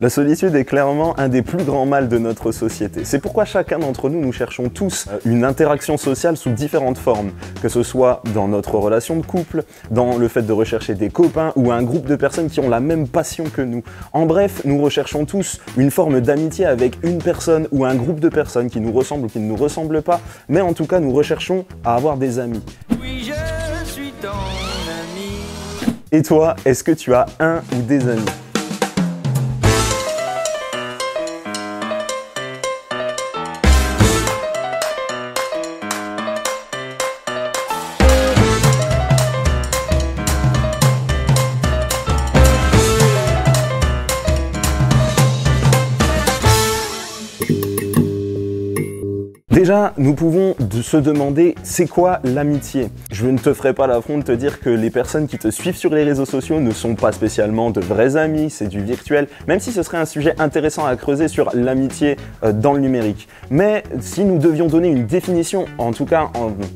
La solitude est clairement un des plus grands mâles de notre société. C'est pourquoi chacun d'entre nous, nous cherchons tous une interaction sociale sous différentes formes, que ce soit dans notre relation de couple, dans le fait de rechercher des copains ou un groupe de personnes qui ont la même passion que nous. En bref, nous recherchons tous une forme d'amitié avec une personne ou un groupe de personnes qui nous ressemblent ou qui ne nous ressemblent pas, mais en tout cas, nous recherchons à avoir des amis. Oui, je suis ton ami. Et toi, est-ce que tu as un ou des amis ? Déjà, nous pouvons se demander, c'est quoi l'amitié? Je ne te ferai pas l'affront de te dire que les personnes qui te suivent sur les réseaux sociaux ne sont pas spécialement de vrais amis, c'est du virtuel, même si ce serait un sujet intéressant à creuser sur l'amitié dans le numérique. Mais si nous devions donner une définition, en tout cas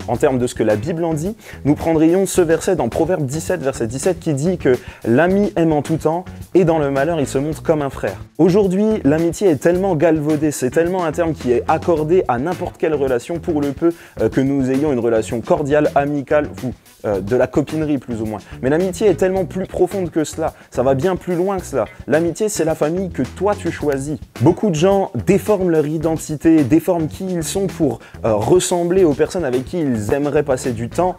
en termes de ce que la Bible en dit, nous prendrions ce verset dans Proverbe 17, verset 17, qui dit que l'ami aime en tout temps et dans le malheur, il se montre comme un frère. Aujourd'hui, l'amitié est tellement galvaudée, c'est tellement un terme qui est accordé à n'importe quelle relation pour le peu que nous ayons une relation cordiale, amicale ou de la copinerie plus ou moins. Mais l'amitié est tellement plus profonde que cela, ça va bien plus loin que cela. L'amitié, c'est la famille que toi tu choisis. Beaucoup de gens déforment leur identité, déforment qui ils sont pour ressembler aux personnes avec qui ils aimeraient passer du temps,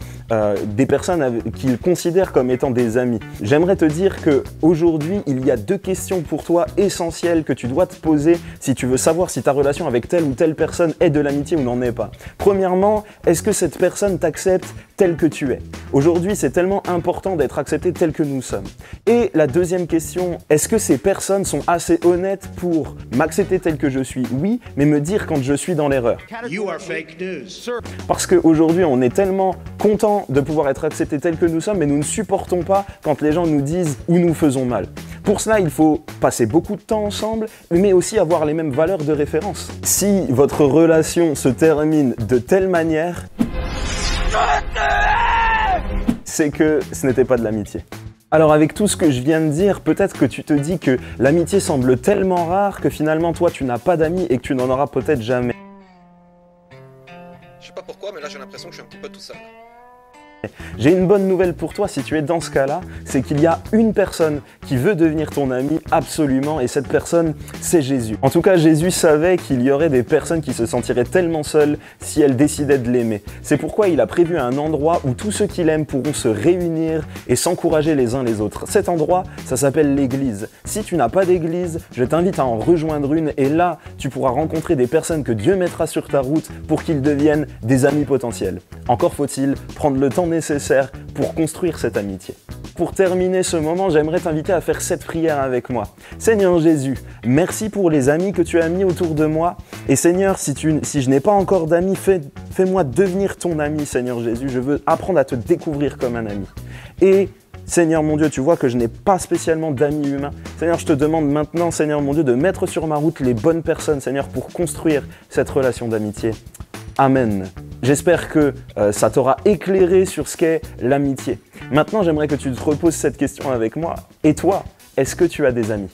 des personnes qu'ils considèrent comme étant des amis. J'aimerais te dire qu'aujourd'hui, il y a deux questions pour toi essentielles que tu dois te poser si tu veux savoir si ta relation avec telle ou telle personne est de l'amitié ou n'en est pas. Premièrement, est-ce que cette personne t'accepte tel que tu es? Aujourd'hui, c'est tellement important d'être accepté tel que nous sommes. Et la deuxième question, est-ce que ces personnes sont assez honnêtes pour m'accepter tel que je suis? Oui, mais me dire quand je suis dans l'erreur. You are fake news. Parce qu'aujourd'hui, on est tellement content de pouvoir être accepté tel que nous sommes, mais nous ne supportons pas quand les gens nous disent ou nous faisons mal. Pour cela, il faut passer beaucoup de temps ensemble, mais aussi avoir les mêmes valeurs de référence. Si votre relation se termine de telle manière, c'est que ce n'était pas de l'amitié. Alors avec tout ce que je viens de dire, peut-être que tu te dis que l'amitié semble tellement rare que finalement toi tu n'as pas d'amis et que tu n'en auras peut-être jamais. Je sais pas pourquoi, mais là j'ai l'impression que je suis un petit peu tout seul. J'ai une bonne nouvelle pour toi si tu es dans ce cas-là, c'est qu'il y a une personne qui veut devenir ton ami absolument et cette personne, c'est Jésus. En tout cas, Jésus savait qu'il y aurait des personnes qui se sentiraient tellement seules si elles décidaient de l'aimer. C'est pourquoi il a prévu un endroit où tous ceux qu'il aime pourront se réunir et s'encourager les uns les autres. Cet endroit, ça s'appelle l'église. Si tu n'as pas d'église, je t'invite à en rejoindre une et là, tu pourras rencontrer des personnes que Dieu mettra sur ta route pour qu'ils deviennent des amis potentiels. Encore faut-il prendre le temps nécessaire pour construire cette amitié. Pour terminer ce moment, j'aimerais t'inviter à faire cette prière avec moi. Seigneur Jésus, merci pour les amis que tu as mis autour de moi. Et Seigneur, si je n'ai pas encore d'amis, fais-moi devenir ton ami, Seigneur Jésus. Je veux apprendre à te découvrir comme un ami. Et Seigneur mon Dieu, tu vois que je n'ai pas spécialement d'amis humains. Seigneur, je te demande maintenant, Seigneur mon Dieu, de mettre sur ma route les bonnes personnes, Seigneur, pour construire cette relation d'amitié. Amen. J'espère que ça t'aura éclairé sur ce qu'est l'amitié. Maintenant, j'aimerais que tu te reposes cette question avec moi. Et toi, est-ce que tu as des amis ?